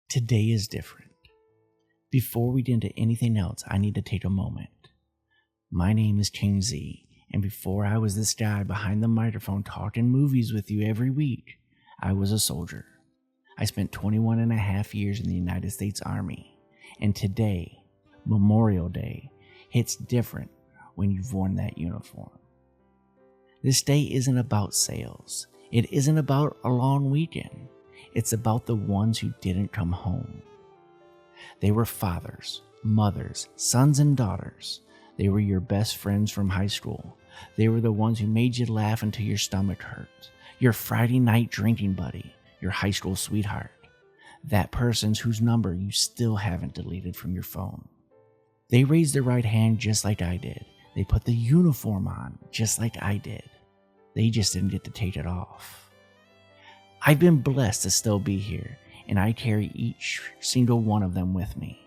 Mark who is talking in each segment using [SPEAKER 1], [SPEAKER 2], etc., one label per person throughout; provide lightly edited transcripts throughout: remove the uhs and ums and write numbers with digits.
[SPEAKER 1] Today is different. Before we get into anything else, I need to take a moment. My name is King Z, and before I was this guy behind the microphone talking movies with you every week, I was a soldier. I spent 21 and a half years in the United States Army, and today, Memorial Day, hits different when you've worn that uniform. This day isn't about sales. It isn't about a long weekend. It's about the ones who didn't come home. They were fathers, mothers, sons and daughters. They were your best friends from high school. They were the ones who made you laugh until your stomach hurt. Your Friday night drinking buddy, your high school sweetheart. That person's whose number you still haven't deleted from your phone. They raised their right hand just like I did. They put the uniform on just like I did. They just didn't get to take it off. I've been blessed to still be here, and I carry each single one of them with me.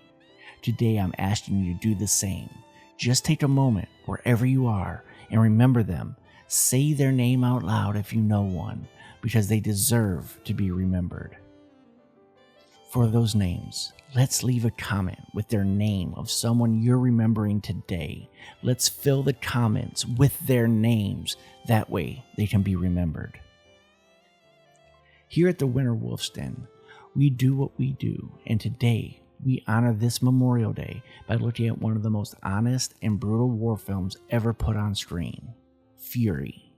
[SPEAKER 1] Today I'm asking you to do the same. Just take a moment, wherever you are, and remember them. Say their name out loud if you know one, because they deserve to be remembered. For those names, let's leave a comment with their name of someone you're remembering today. Let's fill the comments with their names. That way they can be remembered. Here at the Winter Wolf's Den, we do what we do, and today we honor this Memorial Day by looking at one of the most honest and brutal war films ever put on screen, Fury.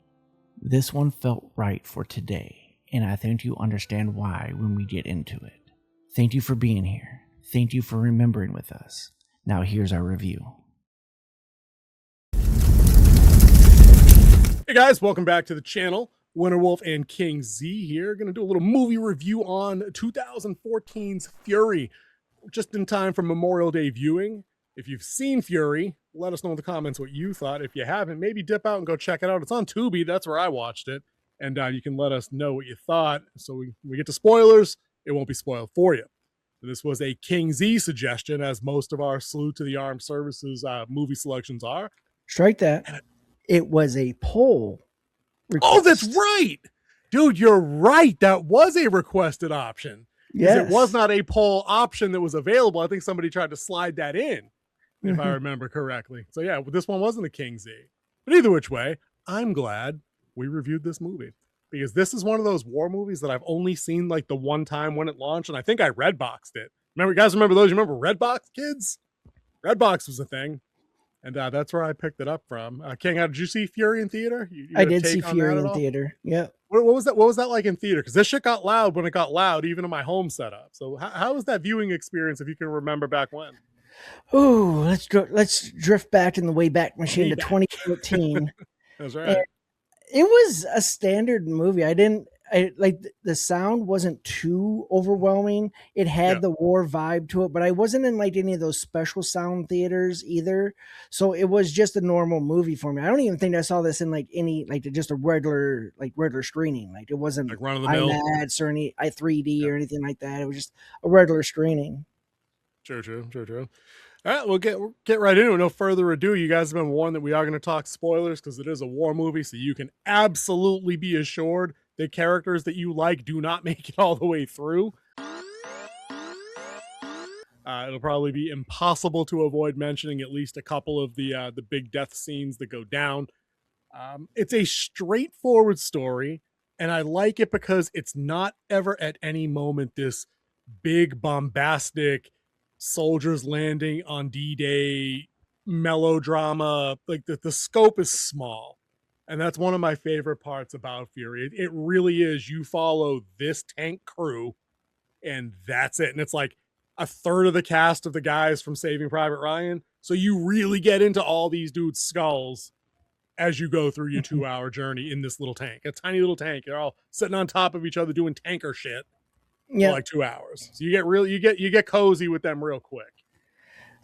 [SPEAKER 1] This one felt right for today, and I think you understand why when we get into it. Thank you for being here. Thank you for remembering with us. Now here's our review.
[SPEAKER 2] Hey guys, welcome back to the channel. Winter Wolf and King Z here. Going to do a little movie review on 2014's Fury. Just in time for Memorial Day viewing. If you've seen Fury, let us know in the comments what you thought. If you haven't, maybe dip out and go check it out. It's on Tubi. That's where I watched it. And you can let us know what you thought. So we get to spoilers. It won't be spoiled for you. This was a King Z suggestion, as most of our Salute to the Armed Services movie selections are.
[SPEAKER 3] Strike that. It was a poll request.
[SPEAKER 2] Oh, that's right. Dude, you're right. That was a requested option. Yes. It was not a poll option that was available. I think somebody tried to slide that in, if I remember correctly. So yeah, this one wasn't a King Z. But either which way, I'm glad we reviewed this movie, because this is one of those war movies that I've only seen like the one time when it launched, and I think I Redboxed it. Remember, you guys remember those? You remember Redbox, kids? Redbox was a thing, and that's where I picked it up from. King, how did you see Fury in theater?
[SPEAKER 3] I did see Fury in theater. Yeah.
[SPEAKER 2] What was that? What was that like in theater? Because this shit got loud when it got loud, even in my home setup. So how was that viewing experience, if you can remember back when?
[SPEAKER 3] Oh, let's drift back in the Wayback Machine to 2014.
[SPEAKER 2] That's right.
[SPEAKER 3] And it was a standard movie. The sound wasn't too overwhelming. It had the war vibe to it, but I wasn't in like any of those special sound theaters either. So it was just a normal movie for me. I don't even think I saw this in like any, like just a regular screening. Like it wasn't
[SPEAKER 2] like run of the mill
[SPEAKER 3] IMAX or any 3D or anything like that. It was just a regular screening.
[SPEAKER 2] True. All right, we'll get right into it. No further ado, you guys have been warned that we are going to talk spoilers because it is a war movie, so you can absolutely be assured the characters that you like do not make it all the way through. It'll probably be impossible to avoid mentioning at least a couple of the big death scenes that go down. It's a straightforward story, and I like it because it's not ever at any moment this big bombastic soldiers landing on D-Day melodrama. Like the scope is small. And that's one of my favorite parts about Fury. It really is. You follow this tank crew and that's it. And it's like a third of the cast of the guys from Saving Private Ryan. So you really get into all these dudes' skulls as you go through your 2-hour journey in this little tank, a tiny little tank. They're all sitting on top of each other doing tanker shit for like 2 hours. So you get cozy with them real quick.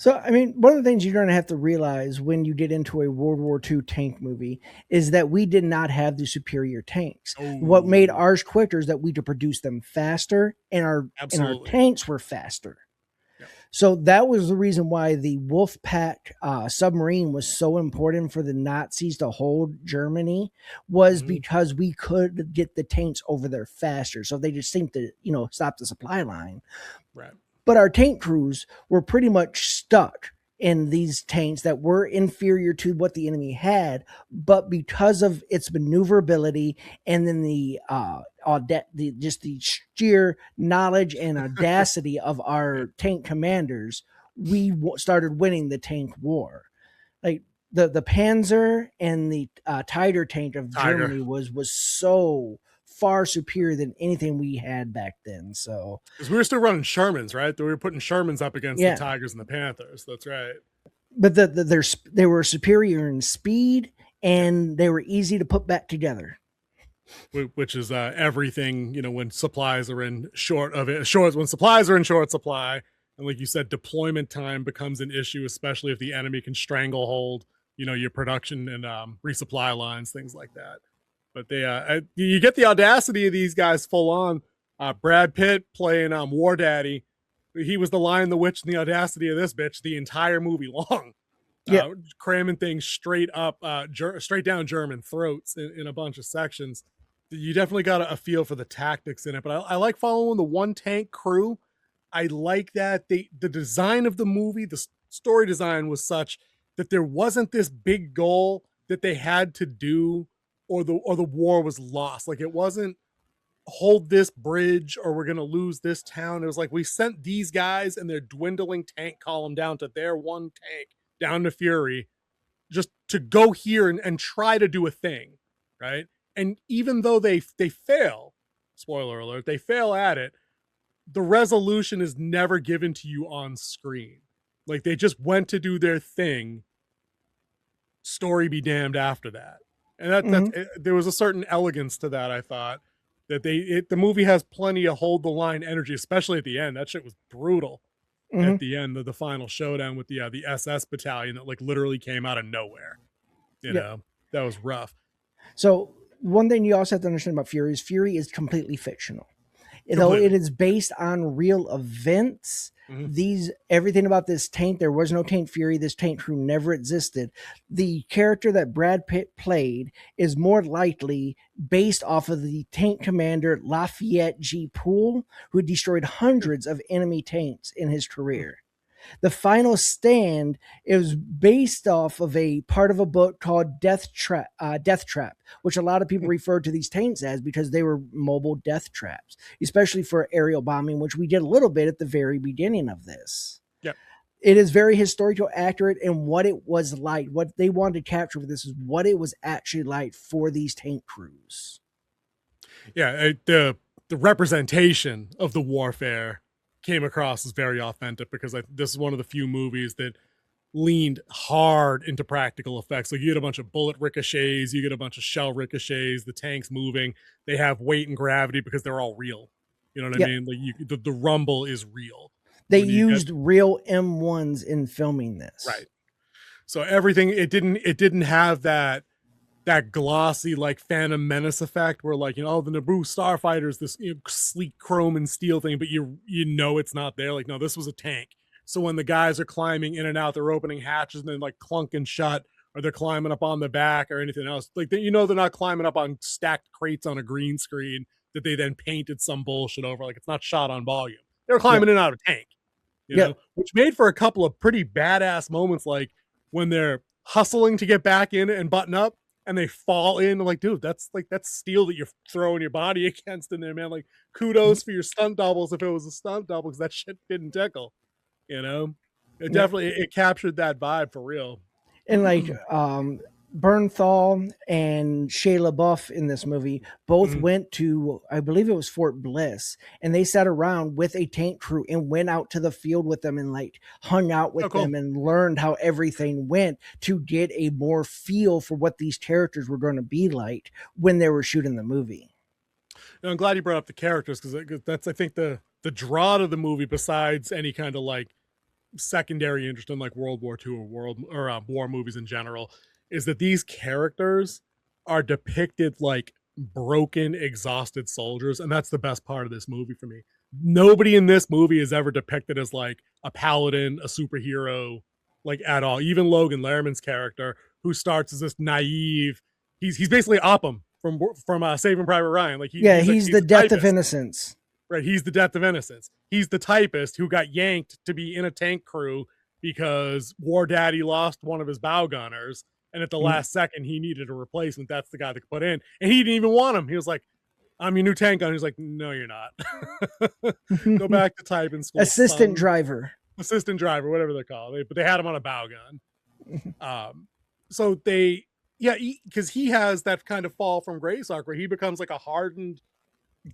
[SPEAKER 3] So, I mean, one of the things you're going to have to realize when you get into a World War II tank movie is that we did not have the superior tanks. Oh. What made ours quicker is that we could produce them faster, and our tanks were faster.
[SPEAKER 2] Yep.
[SPEAKER 3] So that was the reason why the Wolfpack submarine was so important for the Nazis to hold Germany, was
[SPEAKER 2] Mhm.
[SPEAKER 3] because we could get the tanks over there faster. So they just think to, stop the supply line.
[SPEAKER 2] Right.
[SPEAKER 3] But our tank crews were pretty much stuck in these tanks that were inferior to what the enemy had, but because of its maneuverability and then just the sheer knowledge and audacity of our tank commanders, we started winning the tank war. Like the Panzer and the Tiger tank of
[SPEAKER 2] Tiger.
[SPEAKER 3] Germany was so far superior than anything we had back then. So
[SPEAKER 2] Because we were still running Shermans, right? We were putting Shermans up against the
[SPEAKER 3] yeah,
[SPEAKER 2] Tigers and the Panthers. That's right.
[SPEAKER 3] but they were superior in speed
[SPEAKER 2] Yep.
[SPEAKER 3] and they were easy to put back together.
[SPEAKER 2] Which is everything, when supplies are in short of it, when supplies are in short supply, and like you said, deployment time becomes an issue, especially if the enemy can stranglehold, your production and resupply lines, things like that. But you get the audacity of these guys full on. Brad Pitt playing Wardaddy, he was the Lion, the Witch, and the audacity of this bitch the entire movie long.
[SPEAKER 3] Yeah,
[SPEAKER 2] Cramming things straight up, straight down German throats in a bunch of sections. You definitely got a feel for the tactics in it, but I like following the one tank crew. I like that the design of the movie, the story design was such that there wasn't this big goal that they had to do, or the war was lost. Like, it wasn't hold this bridge or we're gonna lose this town. It was like we sent these guys and their dwindling tank column down to their one tank, down to Fury, just to go here and try to do a thing, right? And even though they fail, spoiler alert, they fail at it, the resolution is never given to you on screen. Like, they just went to do their thing, story be damned after that. And there was a certain elegance to that. I thought that the movie has plenty of hold the line energy, especially at the end. That shit was brutal at the end of the final showdown with the SS battalion that like literally came out of nowhere. That was rough.
[SPEAKER 3] So one thing you also have to understand about Fury is completely fictional. Though
[SPEAKER 2] Completely.
[SPEAKER 3] it is based on real events,
[SPEAKER 2] Mhm.
[SPEAKER 3] everything about this tank, there was no tank Fury. This tank crew never existed. The character that Brad Pitt played is more likely based off of the tank commander Lafayette G. Poole, who destroyed hundreds of enemy tanks in his career. The Final Stand is based off of a part of a book called Death Trap, which a lot of people refer to these tanks as because they were mobile death traps, especially for aerial bombing, which we did a little bit at the very beginning of this.
[SPEAKER 2] Yep.
[SPEAKER 3] It is very historical accurate in what it was like. What they wanted to capture with this is what it was actually like for these tank crews.
[SPEAKER 2] Yeah, the representation of the warfare came across as very authentic, because this is one of the few movies that leaned hard into practical effects. Like, you get a bunch of bullet ricochets, you get a bunch of shell ricochets, the tanks moving, they have weight and gravity because they're all real. You know what I mean? Like, the rumble is real.
[SPEAKER 3] They used real M1s in filming this.
[SPEAKER 2] Right. So everything, it didn't have that glossy like Phantom Menace effect where like, the Naboo starfighters, this sleek chrome and steel thing, but you know it's not there. Like, no, this was a tank. So when the guys are climbing in and out, they're opening hatches and then like clunking shut, or they're climbing up on the back or anything else. Like, they're not climbing up on stacked crates on a green screen that they then painted some bullshit over. Like, it's not shot on volume. They're climbing in and out of a tank, which made for a couple of pretty badass moments, like when they're hustling to get back in and button up and they fall in. Like, dude, that's steel that you're throwing your body against in there, man. Like, kudos for your stunt doubles if it was a stunt double, because that shit didn't tickle. It definitely it captured that vibe for real.
[SPEAKER 3] And like Bernthal and Shia LaBeouf in this movie both went to, I believe it was Fort Bliss, and they sat around with a tank crew and went out to the field with them and like hung out with them and learned how everything went to get a more feel for what these characters were going to be like when they were shooting the movie.
[SPEAKER 2] I'm glad you brought up the characters, because that's, I think, the draw to the movie, besides any kind of like secondary interest in like World War II or war movies in general, is that these characters are depicted like broken, exhausted soldiers, and that's the best part of this movie for me. nobody in this movie is ever depicted as like a paladin, a superhero, like at all. Even Logan Lerman's character, who starts as this naive, he's basically Oppum from Saving Private Ryan. Like
[SPEAKER 3] he's the
[SPEAKER 2] a
[SPEAKER 3] death of
[SPEAKER 2] typist.
[SPEAKER 3] innocence.
[SPEAKER 2] Right, he's the death of innocence. He's the typist who got yanked to be in a tank crew because Wardaddy lost one of his bow gunners, and at the last second he needed a replacement. That's the guy that could put in, and he didn't even want him. He was like, "I'm your new tank gunner." He's like, "No, you're not. Go back to typing school."
[SPEAKER 3] Assistant driver,
[SPEAKER 2] whatever they're called. But they had him on a bow gun. So because he has that kind of fall from grace arc where he becomes like a hardened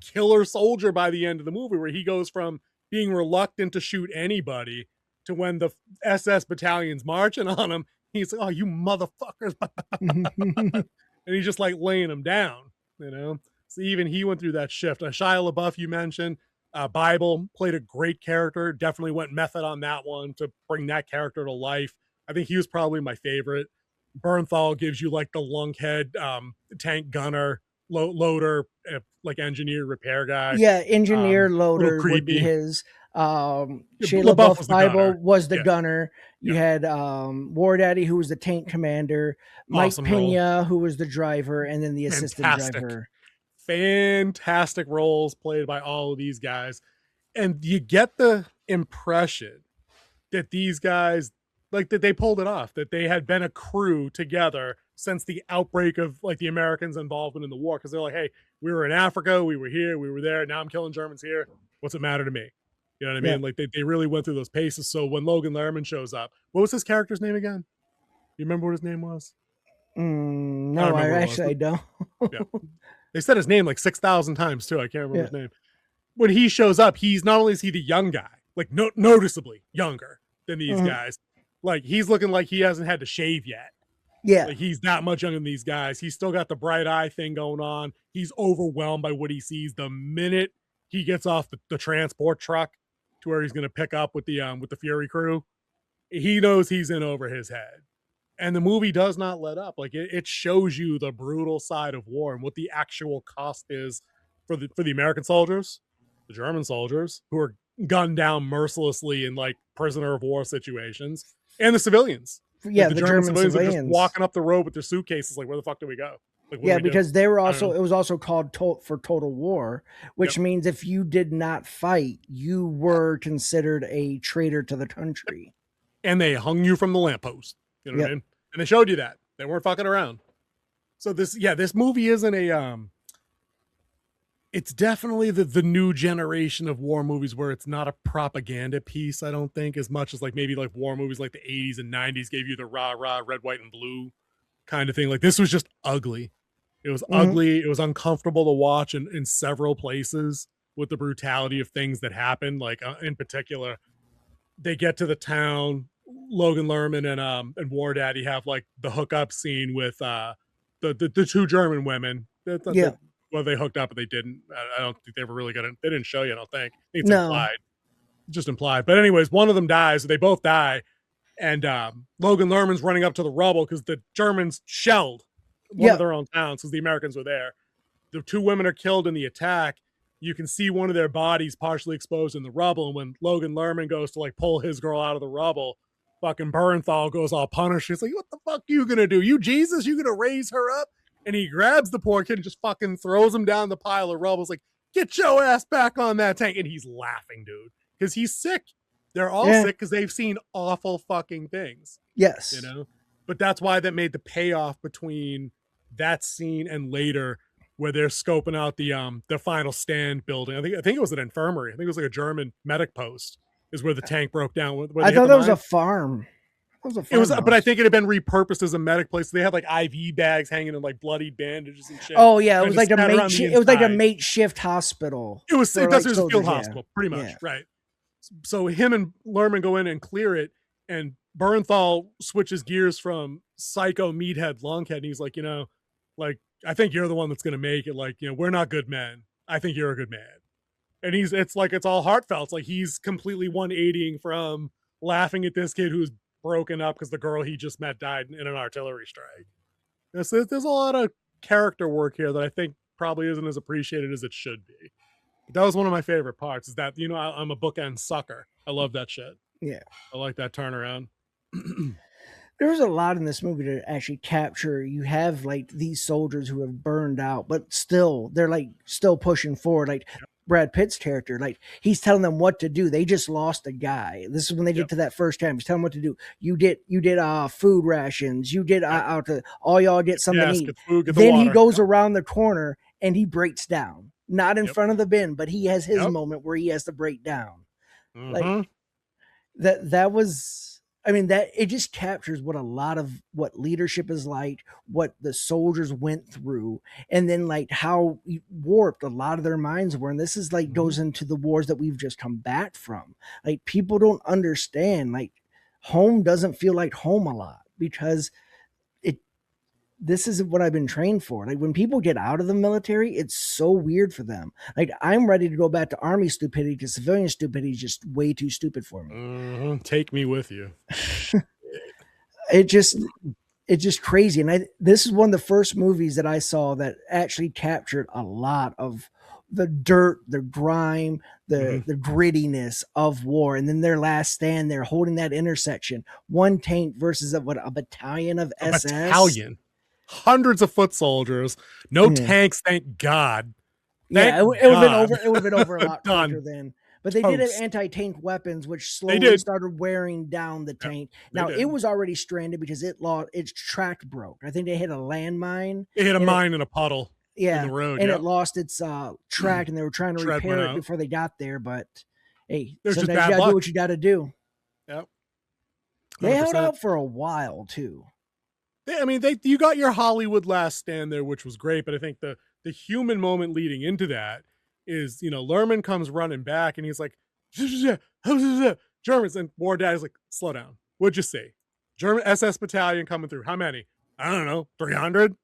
[SPEAKER 2] killer soldier by the end of the movie, where he goes from being reluctant to shoot anybody to when the SS battalion's marching on him, he's like, "Oh, you motherfuckers." And he's just like laying them down, So even he went through that shift. Shia LaBeouf, you mentioned, Bible played a great character, definitely went method on that one to bring that character to life. I think he was probably my favorite. Bernthal gives you like the lunkhead tank gunner, loader, like engineer repair guy.
[SPEAKER 3] Yeah, engineer loader would be his. Shia LaBeouf Bible was the gunner. You had Wardaddy, who was the tank commander, Mike Pena, who was the driver, and then the assistant driver.
[SPEAKER 2] Fantastic roles played by all of these guys. And you get the impression that these guys, like, that they pulled it off, that they had been a crew together since the outbreak of like the Americans' involvement in the war. Because they're like, "Hey, we were in Africa, we were here, we were there, now I'm killing Germans here. What's it matter to me?" You know what I mean? Like they really went through those paces. So when Logan Lerman shows up, what was his character's name again? You remember what his name was?
[SPEAKER 3] No, I don't.
[SPEAKER 2] Yeah. They said his name like 6,000 times too. I can't remember his name. When he shows up, he's not only is he the young guy, like noticeably younger than these guys. Like he's looking like he hasn't had to shave yet.
[SPEAKER 3] Yeah.
[SPEAKER 2] Like he's that much younger than these guys. He's still got the bright eye thing going on. He's overwhelmed by what he sees the minute he gets off the transport truck to where he's going to pick up with the Fury crew. He knows he's in over his head. And the movie does not let up. Like it shows you the brutal side of war and what the actual cost is for the American soldiers, the German soldiers who are gunned down mercilessly in like prisoner of war situations, and the civilians.
[SPEAKER 3] Yeah,
[SPEAKER 2] like
[SPEAKER 3] the German civilians
[SPEAKER 2] are just walking up the road with their suitcases. Like, where the fuck do we go?
[SPEAKER 3] Like, because they were also, it was also called for total war, which means if you did not fight, you were considered a traitor to the country.
[SPEAKER 2] And they hung you from the lamppost. You know what I mean? And they showed you that. They weren't fucking around. So this movie isn't it's definitely the new generation of war movies where it's not a propaganda piece, I don't think, as much as like maybe like war movies like the 80s and 90s gave you the rah, red, white, and blue kind of thing. Like this was just ugly. It was ugly. It was uncomfortable to watch in several places with the brutality of things that happened. Like in particular, they get to the town, Logan Lerman and Wardaddy have like the hookup scene with the two German women. Well, they hooked up, but they didn't. I don't think they were really gonna. They didn't show you. I don't think. It's implied, just implied. But anyways, one of them dies. They both die, and Logan Lerman's running up to the rubble because the Germans shelled one of their own towns because the Americans were there. The two women are killed in the attack. You can see one of their bodies partially exposed in the rubble. And when Logan Lerman goes to like pull his girl out of the rubble, fucking Bernthal goes all punished. He's like, "What the fuck are you gonna do? You Jesus? You gonna raise her up?" And he grabs the poor kid and just fucking throws him down the pile of rubble. It's like, "Get your ass back on that tank." And he's laughing, dude, because he's sick. They're all sick because they've seen awful fucking things.
[SPEAKER 3] Yes.
[SPEAKER 2] You know? But that's why that made the payoff between that scene and later where they're scoping out the final stand building. I think it was an infirmary. I think it was like a German medic post is where the tank broke down.
[SPEAKER 3] I thought that was a farm.
[SPEAKER 2] It was, but I think it had been repurposed as a medic place. They had like IV bags hanging and like bloody bandages and shit.
[SPEAKER 3] Oh yeah, it was like a makeshift hospital.
[SPEAKER 2] It was a field hospital, pretty much, right? So him and Lerman go in and clear it, and Bernthal switches gears from psycho meathead lunkhead, and he's like, like, "I think you're the one that's gonna make it. Like, we're not good men. I think you're a good man." And it's all heartfelt. It's like he's completely 180ing from laughing at this kid who's broken up because the girl he just met died in an artillery strike. There's a lot of character work here that I think probably isn't as appreciated as it should be. But that was one of my favorite parts. Is that I'm a bookend sucker. I love that shit.
[SPEAKER 3] Yeah.
[SPEAKER 2] I like that turnaround.
[SPEAKER 3] There was a lot in this movie to actually capture. You have like these soldiers who have burned out, but still they're like still pushing forward. Like Brad Pitt's character, like he's telling them what to do. They just lost a guy. This is when they get to that first time. He's telling them what to do. You did food rations. You did out to all y'all get something to eat.
[SPEAKER 2] Get food, get
[SPEAKER 3] then
[SPEAKER 2] the
[SPEAKER 3] he goes around the corner and he breaks down. Not in front of the bin, but he has his moment where he has to break down. Like that was. I mean, that it just captures what leadership is like, what the soldiers went through, and then like how warped a lot of their minds were. And this is like goes into the wars that we've just come back from. Like people don't understand, like home doesn't feel like home a lot because this is what I've been trained for. Like when people get out of the military, it's so weird for them. Like I'm ready to go back to army stupidity because civilian stupidity is just way too stupid for me.
[SPEAKER 2] Take me with you.
[SPEAKER 3] It's just crazy. And this is one of the first movies that I saw that actually captured a lot of the dirt, the grime, the grittiness of war. And then their last stand, they're holding that intersection. One tank versus a battalion of SS.
[SPEAKER 2] Battalion. Hundreds of foot soldiers, no tanks, thank God.
[SPEAKER 3] It would have been over a lot quicker then. But they did have anti-tank weapons, which slowly started wearing down the tank. Now it was already stranded because its track broke. I think they hit a landmine.
[SPEAKER 2] It hit a mine in a puddle.
[SPEAKER 3] Yeah,
[SPEAKER 2] in the road,
[SPEAKER 3] and it lost its track, and they were trying to repair it before they got there. But hey, sometimes you gotta do what you gotta do.
[SPEAKER 2] Yep. 100%.
[SPEAKER 3] They held out for a while too.
[SPEAKER 2] You got your Hollywood last stand there, which was great, but I think the human moment leading into that is, Lerman comes running back and he's like, Germans, and Wardaddy's like, slow down. What'd you say? German SS battalion coming through. How many? I don't know, 300?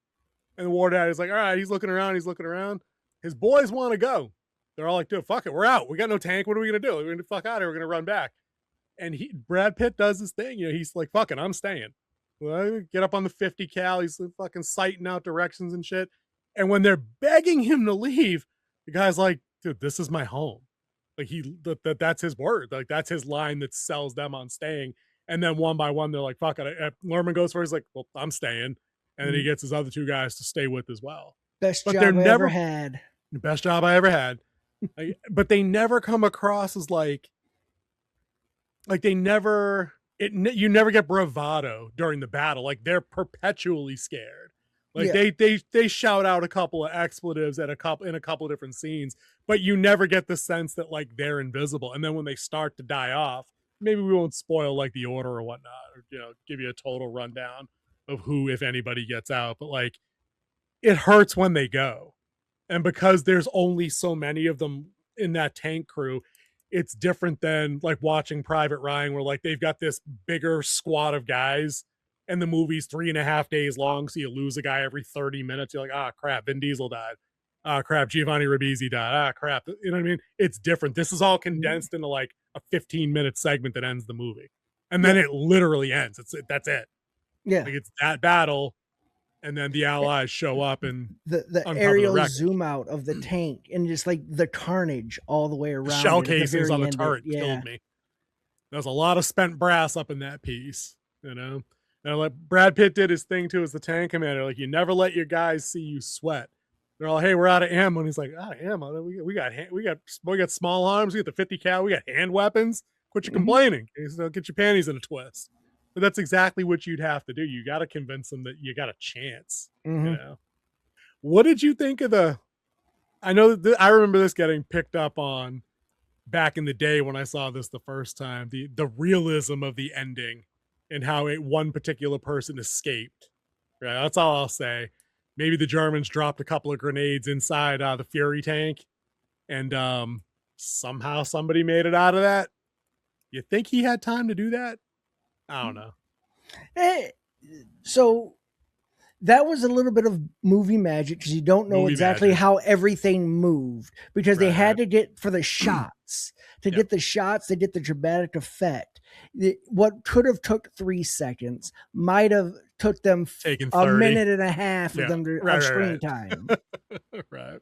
[SPEAKER 2] And Wardaddy's like, all right, he's looking around. His boys want to go. They're all like, dude, fuck it, we're out. We got no tank. What are we going to do? We're going to fuck out of here. We're going to run back. And Brad Pitt does his thing. He's like, fuck it, I'm staying. Well, get up on the 50 cal. He's fucking sighting out directions and shit. And when they're begging him to leave, the guy's like, dude, this is my home. Like that's his word. Like that's his line that sells them on staying. And then one by one, they're like, fuck it. Lerman goes first. He's like, well, I'm staying. And then he gets his other two guys to stay with as well.
[SPEAKER 3] Best job I ever had.
[SPEAKER 2] Best job I ever had. But they never come across as like they never... you never get bravado during the battle. Like they're perpetually scared. Like they shout out a couple of expletives in a couple of different scenes, but you never get the sense that like they're invisible. And then when they start to die off, maybe we won't spoil like the order or whatnot, or give you a total rundown of who, if anybody, gets out. But like it hurts when they go, and because there's only so many of them in that tank crew, it's different than like watching Private Ryan, where like they've got this bigger squad of guys and the movie's 3.5 days long. So you lose a guy every 30 minutes. You're like, ah, crap, Vin Diesel died. Ah, crap, Giovanni Ribisi died. Ah, crap. You know what I mean? It's different. This is all condensed into like a 15-minute segment that ends the movie. And then it literally ends. That's it.
[SPEAKER 3] Yeah.
[SPEAKER 2] Like it's that battle. And then the Allies show up and
[SPEAKER 3] the aerial zoom out of the tank and just like the carnage all the way around.
[SPEAKER 2] The shell casings on the turret killed me. There's a lot of spent brass up in that piece, And like Brad Pitt did his thing too as the tank commander. Like you never let your guys see you sweat. They're all, hey, we're out of ammo. And he's like, out of ammo? We got small arms. We got the 50 cal. We got hand weapons. Quit your complaining. Get your panties in a twist. But that's exactly what you'd have to do. You got to convince them that you got a chance. What did you think of I know that I remember this getting picked up on back in the day when I saw this the first time, the realism of the ending and how one particular person escaped. Right. That's all I'll say. Maybe the Germans dropped a couple of grenades inside the Fury tank and somehow somebody made it out of that. You think he had time to do that? I don't know.
[SPEAKER 3] So that was a little bit of movie magic because you don't know exactly how everything moved because they had to get for the shots. To get the shots, they get the dramatic effect. What could have took 3 seconds might have took them a minute and a half of them of screen time.
[SPEAKER 2] Right.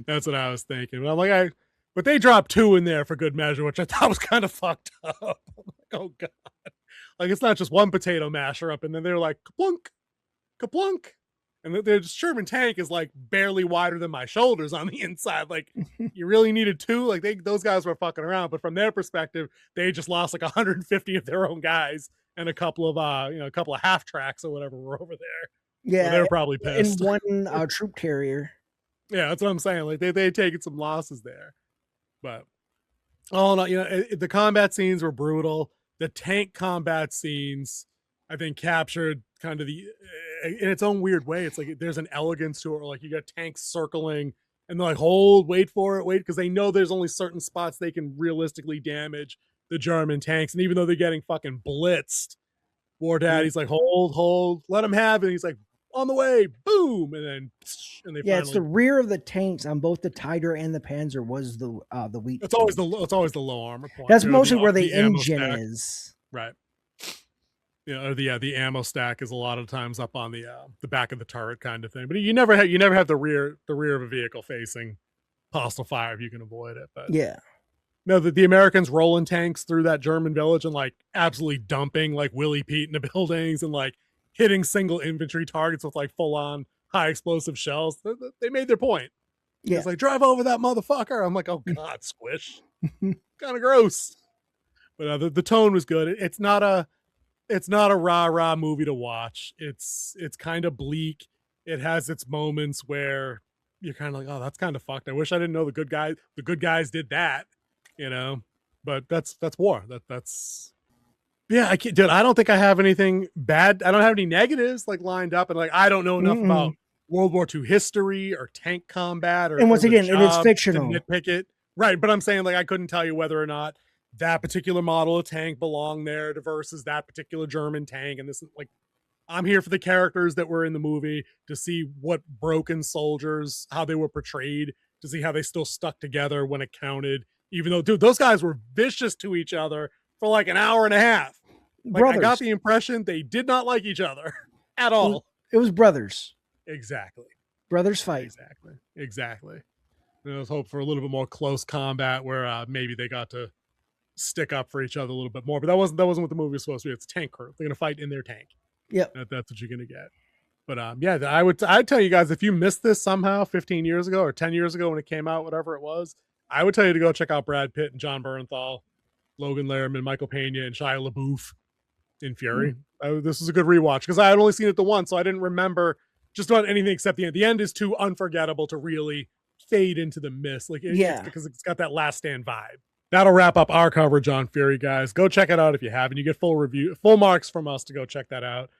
[SPEAKER 2] That's what I was thinking. Well, like But they dropped 2 in there for good measure, which I thought was kind of fucked up. Like, oh god. Like it's not just one potato masher up, and then they're like kaplunk, kaplunk. And the Sherman tank is like barely wider than my shoulders on the inside. Like, you really needed 2? Like those guys were fucking around, but from their perspective, they just lost like 150 of their own guys and a couple of a couple of half tracks or whatever were over there.
[SPEAKER 3] Yeah,
[SPEAKER 2] so they're probably pissed.
[SPEAKER 3] In one troop carrier.
[SPEAKER 2] Yeah, that's what I'm saying. Like they taken some losses there, but all in all, the combat scenes were brutal. The tank combat scenes, I think, captured kind of the in its own weird way. It's like there's an elegance to it. Or like you got tanks circling and they're like, wait for it, because they know there's only certain spots they can realistically damage the German tanks. And even though they're getting fucking blitzed, Wardaddy's like, hold, let them have it. And he's like, on the way, boom, and they
[SPEAKER 3] it's the rear of the tanks on both the Tiger and the Panzer was the weak.
[SPEAKER 2] It's always the low armor point.
[SPEAKER 3] That's mostly where the engine is.
[SPEAKER 2] Right. Or the ammo stack is a lot of times up on the back of the turret kind of thing. But you never have the rear of a vehicle facing hostile fire if you can avoid it. But
[SPEAKER 3] yeah.
[SPEAKER 2] No, the Americans rolling tanks through that German village and like absolutely dumping like Willie Pete in the buildings and like hitting single infantry targets with like full on high explosive shells. They made their point. Yeah. It's like, drive over that motherfucker. I'm like, oh god, squish. Kind of gross. But the tone was good. It's not a rah-rah movie to watch. It's kind of bleak. It has its moments where you're kind of like, oh, that's kind of fucked. I wish I didn't know the good guys did that, but that's war. That's yeah, I can't, dude. I don't think I have anything bad. I don't have any negatives like lined up, and like I don't know enough about World War II history or tank combat.
[SPEAKER 3] And once again, it is fictional.
[SPEAKER 2] Nitpick it, right? But I'm saying like I couldn't tell you whether or not that particular model of tank belonged there versus that particular German tank. And this, like, I'm here for the characters that were in the movie to see what broken soldiers, how they were portrayed, to see how they still stuck together when it counted. Even though, dude, those guys were vicious to each other for like an hour and a half. Like, I got the impression they did not like each other at all.
[SPEAKER 3] It was brothers.
[SPEAKER 2] Exactly.
[SPEAKER 3] Brothers fight.
[SPEAKER 2] Exactly. And let's hope for a little bit more close combat where maybe they got to stick up for each other a little bit more. But that wasn't what the movie was supposed to be. It's a tank crew. They're going to fight in their tank.
[SPEAKER 3] Yeah.
[SPEAKER 2] That's what you're going to get. But I'd tell you guys, if you missed this somehow 15 years ago or 10 years ago when it came out, whatever it was, I would tell you to go check out Brad Pitt and John Bernthal, Logan Lerman, Michael Pena, and Shia LaBeouf in Fury. This is a good rewatch because I had only seen it the once, so I didn't remember just about anything except the end. The end is too unforgettable to really fade into the mist. Like, it's because it's got that Last Stand vibe. That'll wrap up our coverage on Fury, guys. Go check it out if you haven't. You get full marks from us to go check that out.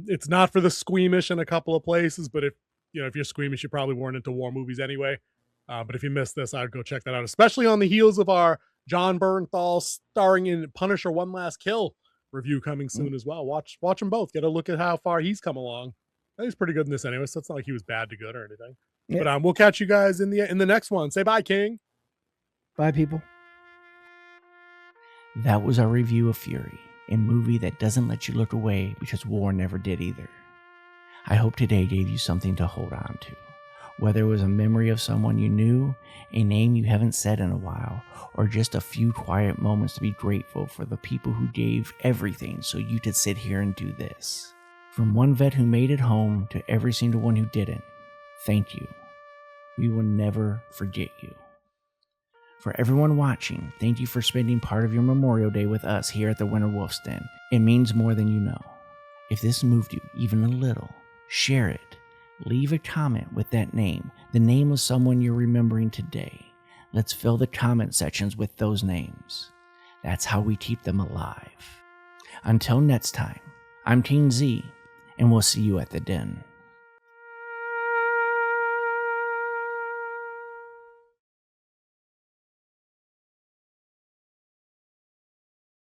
[SPEAKER 2] It's not for the squeamish in a couple of places, but if you're squeamish, you probably weren't into war movies anyway. But if you missed this, I'd go check that out, especially on the heels of our John Bernthal starring in Punisher: One Last Kill review coming soon as well. Watch them both. Get a look at how far he's come along. He's pretty good in this anyway, so it's not like he was bad to good or anything. Yeah. But we'll catch you guys in the next one. Say bye, King.
[SPEAKER 3] Bye, people.
[SPEAKER 1] That was our review of Fury, a movie that doesn't let you look away because war never did either. I hope today gave you something to hold on to, whether it was a memory of someone you knew, a name you haven't said in a while, or just a few quiet moments to be grateful for the people who gave everything so you could sit here and do this. From one vet who made it home to every single one who didn't, thank you. We will never forget you. For everyone watching, thank you for spending part of your Memorial Day with us here at the Winter Wolf's Den. It means more than you know. If this moved you even a little, share it. Leave a comment with that name, the name of someone you're remembering today. Let's fill the comment sections with those names. That's how we keep them alive. Until next time, I'm Teen Z, and we'll see you at the den.